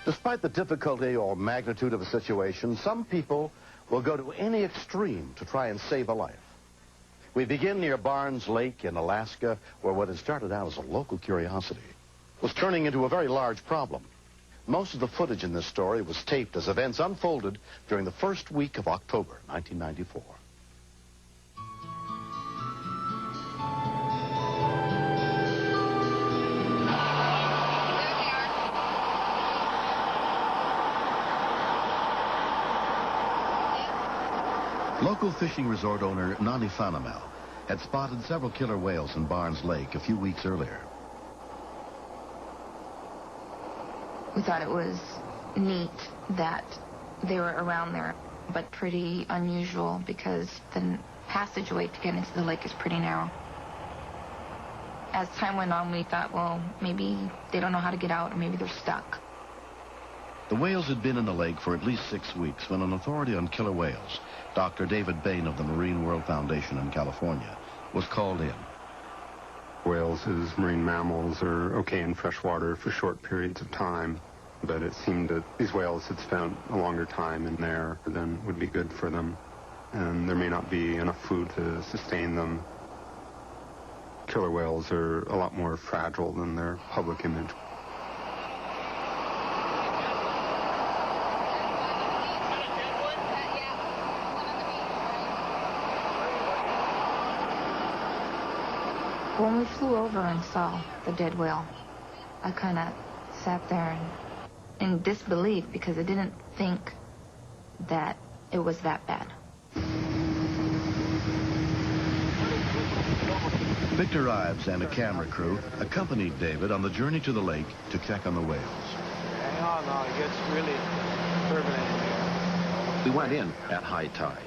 Despite the difficulty or magnitude of a situation, some people will go to any extreme to try and save a life. We begin near Barnes Lake in Alaska, where what had started out as a local curiosity was turning into a very large problem. Most of the footage in this story was taped as events unfolded during the first week of October 1994. Local fishing resort owner Nani Fanamel had spotted several killer whales in Barnes Lake a few weeks earlier. We thought it was neat that they were around there, but pretty unusual because the passageway to get into the lake is pretty narrow. As time went on, we thought, well, maybe they don't know how to get out, or maybe they're stuck. The whales had been in the lake for at least 6 weeks when an authority on killer whales, Dr. David Bain of the Marine World Foundation in California, was called in. Whales as marine mammals are okay in freshwater for short periods of time, but it seemed that these whales had spent a longer time in there than would be good for them, and there may not be enough food to sustain them. Killer whales are a lot more fragile than their public image. When we flew over and saw the dead whale, I kind of sat there in disbelief because I didn't think that it was that bad. Victor Ives and a camera crew accompanied David on the journey to the lake to check on the whales. Hang on now, it gets really turbulent in here. We went in at high tide.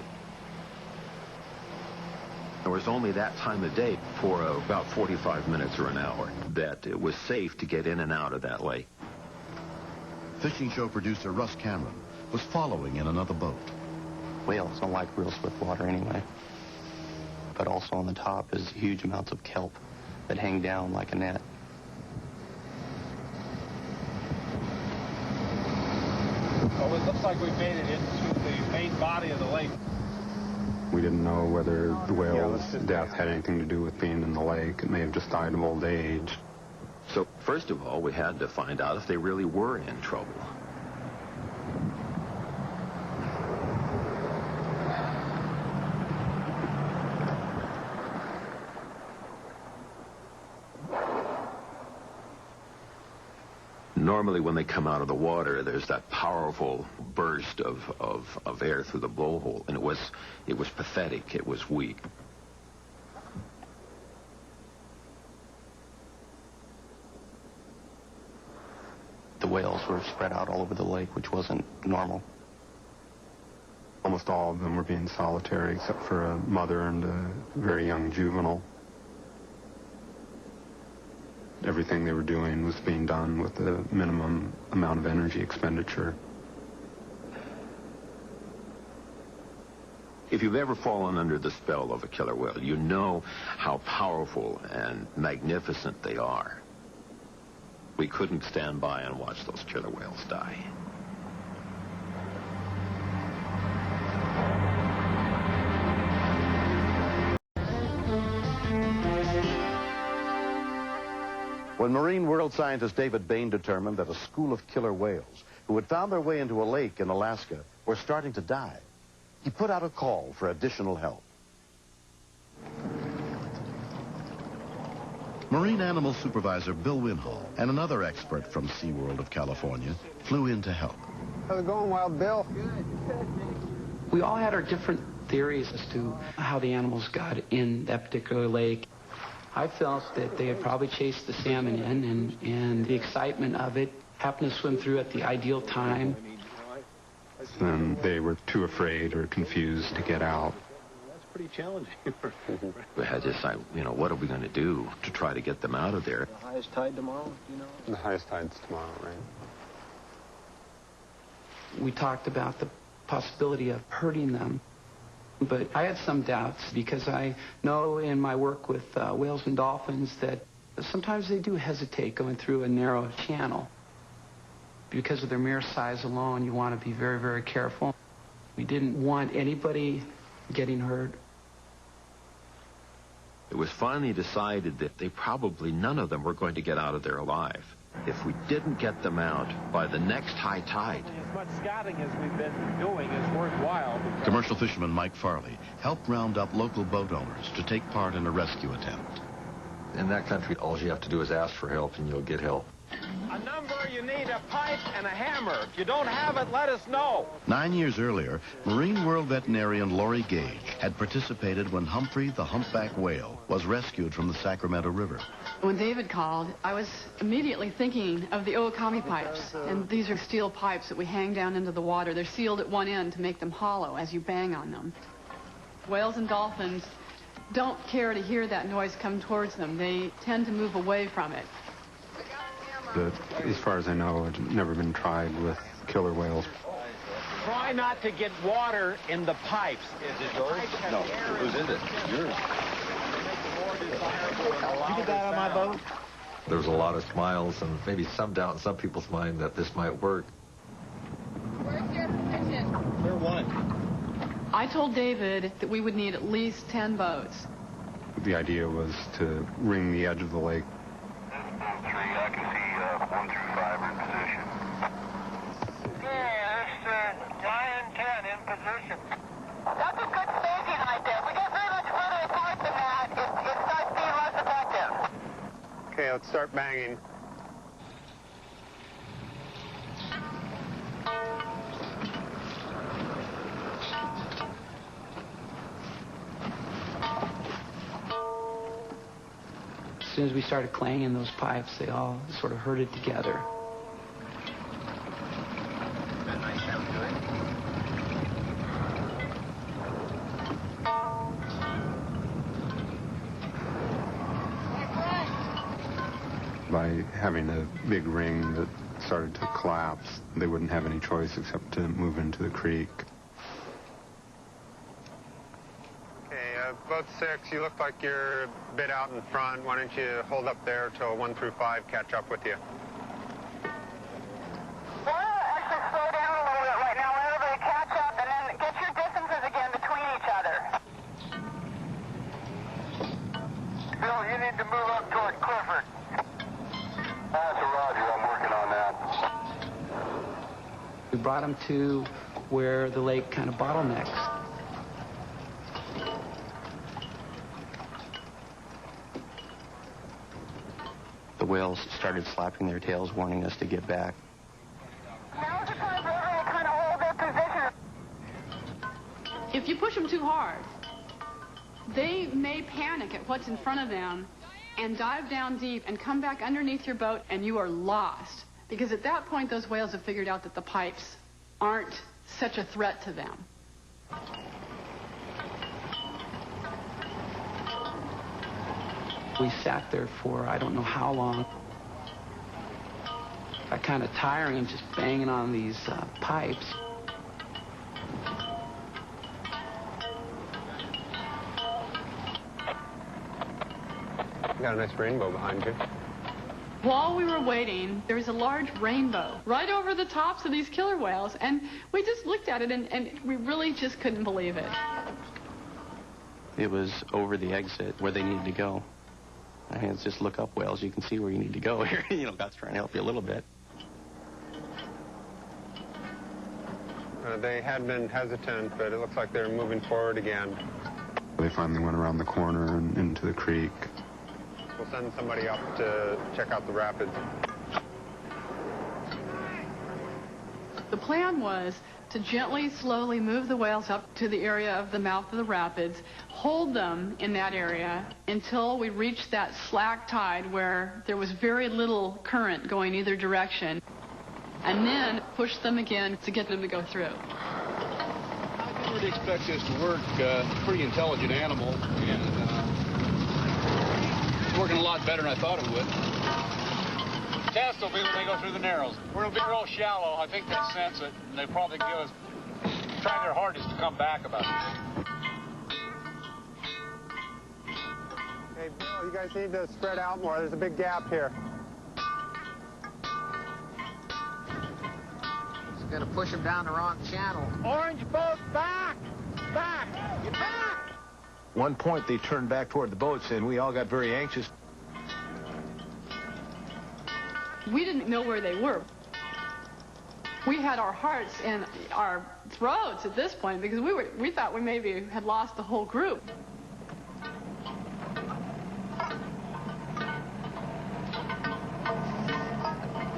There was only that time of day for about 45 minutes or an hour that it was safe to get in and out of that lake. Fishing show producer Russ Cameron was following in another boat. Whales don't like real swift water anyway. But also on the top is huge amounts of kelp that hang down like a net. Well, it looks like we made it into the main body of the lake. We didn't know whether the whale's death had anything to do with being in the lake. It may have just died of old age. So, first of all, we had to find out if they really were in trouble. Normally, when they come out of the water, there's that powerful burst of air through the blowhole, and it was pathetic. It was weak. The whales were spread out all over the lake, which wasn't normal. Almost all of them were being solitary, except for a mother and a very young juvenile. Everything they were doing was being done with the minimum amount of energy expenditure. If you've ever fallen under the spell of a killer whale, you know how powerful and magnificent they are. We couldn't stand by and watch those killer whales die. When Marine World scientist David Bain determined that a school of killer whales who had found their way into a lake in Alaska were starting to die, he put out a call for additional help. Marine Animal Supervisor Bill Winhall and another expert from SeaWorld of California flew in to help. How's it going, Wild Bill? We all had our different theories as to how the animals got in that particular lake. I felt that they had probably chased the salmon in, and the excitement of it happened to swim through at the ideal time. And they were too afraid or confused to get out. That's pretty challenging. We had to decide, what are we going to do to try to get them out of there? The highest tide tomorrow, The highest tide's tomorrow, right? We talked about the possibility of hurting them. But I had some doubts because I know in my work with whales and dolphins that sometimes they do hesitate going through a narrow channel. Because of their mere size alone, you want to be very, very careful. We didn't want anybody getting hurt. It was finally decided that none of them were going to get out of there alive. If we didn't get them out by the next high tide. As much scouting as we've been doing is worthwhile. Commercial fisherman Mike Farley helped round up local boat owners to take part in a rescue attempt. In that country, all you have to do is ask for help and you'll get help. A number, you need a pipe and a hammer. If you don't have it, let us know. 9 years earlier, Marine World veterinarian Laurie Gage had participated when Humphrey the humpback whale was rescued from the Sacramento River. When David called, I was immediately thinking of the Owakami pipes. And these are steel pipes that we hang down into the water. They're sealed at one end to make them hollow as you bang on them. Whales and dolphins don't care to hear that noise come towards them. They tend to move away from it. But as far as I know, it's never been tried with killer whales. Try not to get water in the pipes. Is it yours? No. Whose is it? Yours. You get that on my boat? There was a lot of smiles and maybe some doubt in some people's mind that this might work. Where's your position? Where one? I told David that we would need at least 10 boats. The idea was to ring the edge of the lake. I can see 1 through 5 are in position. Yeah, there's 9 and 10 in position. That's a good staging right there. If we get very much further apart than that, it starts being less effective. Okay, let's start banging. As soon as we started clanging those pipes, they all sort of herded together. By having a big ring that started to collapse, they wouldn't have any choice except to move into the creek. Boat 6, you look like you're a bit out in front. Why don't you hold up there till 1 through 5 catch up with you? Well, actually slow down a little bit right now. Let everybody catch up and then get your distances again between each other. Bill, you need to move up toward Clifford. That's a Roger. I'm working on that. We brought them to where the lake kind of bottlenecks. The whales started slapping their tails, warning us to get back. Now's the time for everyone to kind of hold their position. If you push them too hard, they may panic at what's in front of them and dive down deep and come back underneath your boat, and you are lost. Because at that point, those whales have figured out that the pipes aren't such a threat to them. We sat there for I don't know how long. Got kind of tiring of just banging on these pipes. Got a nice rainbow behind you. While we were waiting, there was a large rainbow right over the tops of these killer whales, and we just looked at it, and we really just couldn't believe it. It was over the exit where they needed to go. I mean, it's just look up whales. You can see where you need to go here. You know, God's trying to help you a little bit. They had been hesitant, but it looks like they're moving forward again. They finally went around the corner and into the creek. We'll send somebody up to check out the rapids. The plan was to gently, slowly move the whales up to the area of the mouth of the rapids, hold them in that area until we reached that slack tide where there was very little current going either direction, and then push them again to get them to go through. I didn't really expect this to work. Pretty intelligent animal, and it's working a lot better than I thought it would. Test will be when they go through the narrows. We're going to be real shallow. I think they sense it, and they probably try their hardest to come back about it. Hey, Bill, you guys need to spread out more. There's a big gap here. going to push them down the wrong channel. Orange boat, back! Back! Get back! One point, they turned back toward the boats, and we all got very anxious. We didn't know where they were. We had our hearts in our throats at this point because we thought we maybe had lost the whole group.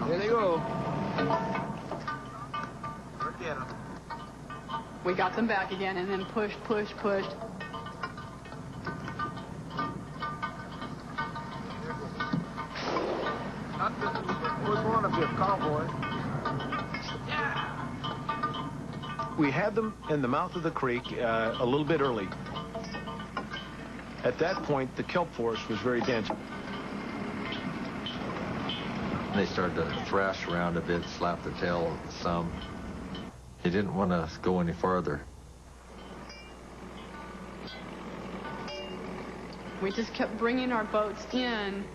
There they go. We got them back again and then pushed. Where's one of you, cowboy? We had them in the mouth of the creek a little bit early. At that point, the kelp forest was very dense. They started to thrash around a bit, slap their tail some. They didn't want to go any farther. We just kept bringing our boats in.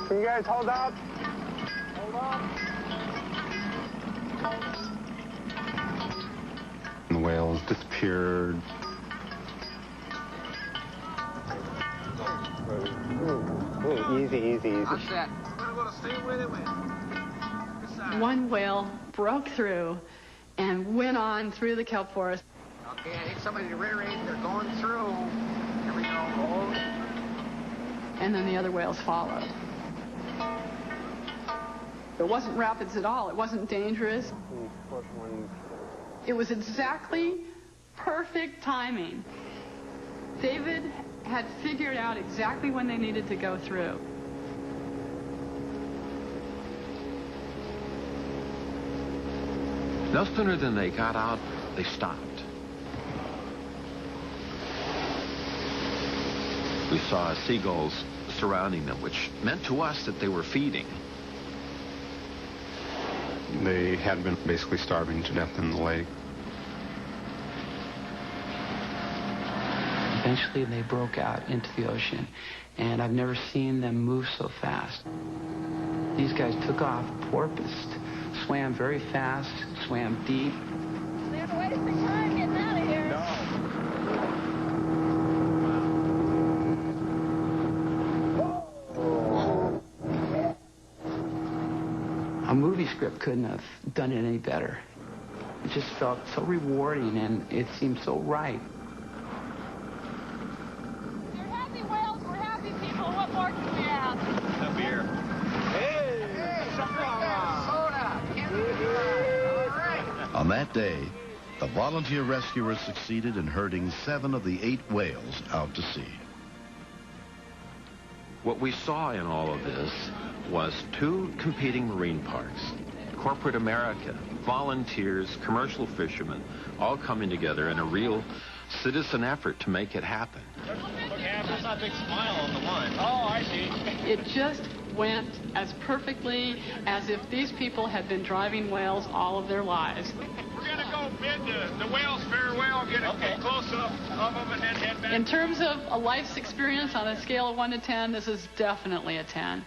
Can you guys hold up? Hold up. The whales disappeared. Easy. Watch that. One whale broke through and went on through the kelp forest. Okay, I think somebody rear-ended. They're going through. Here we go. And then the other whales followed. It wasn't rapids at all. It wasn't dangerous. It was exactly perfect timing. David had figured out exactly when they needed to go through. No sooner than they got out, they stopped. We saw seagulls surrounding them, which meant to us that they were feeding. They had been basically starving to death in the lake. Eventually, they broke out into the ocean, and I've never seen them move so fast. These guys took off, porpoised, swam very fast, swam deep. They're wasting time getting out of here. A movie script couldn't have done it any better. It just felt so rewarding, and it seemed so right. You're happy whales, we're happy people. What more can we ask? A beer. Hey, soda. All right. On that day, the volunteer rescuers succeeded in herding 7 of the 8 whales out to sea. What we saw in all of this was 2 competing marine parks. Corporate America, volunteers, commercial fishermen, all coming together in a real citizen effort to make it happen. Look, there's that big smile on the line. Oh, I see. It just went as perfectly as if these people had been driving whales all of their lives. We're going to go bid the whales farewell, get a close-up of them, and then head back. In terms of a life's experience on a scale of 1 to 10, this is definitely a 10.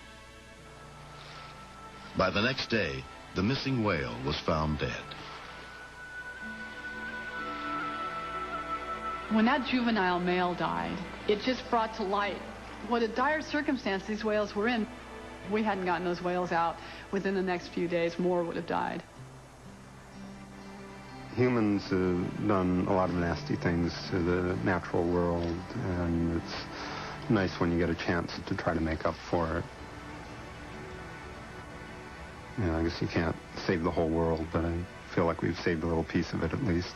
By the next day, the missing whale was found dead. When that juvenile male died, it just brought to light what a dire circumstance these whales were in. If we hadn't gotten those whales out within the next few days, more would have died. Humans have done a lot of nasty things to the natural world, and it's nice when you get a chance to try to make up for it. You know, I guess you can't save the whole world, but I feel like we've saved a little piece of it at least.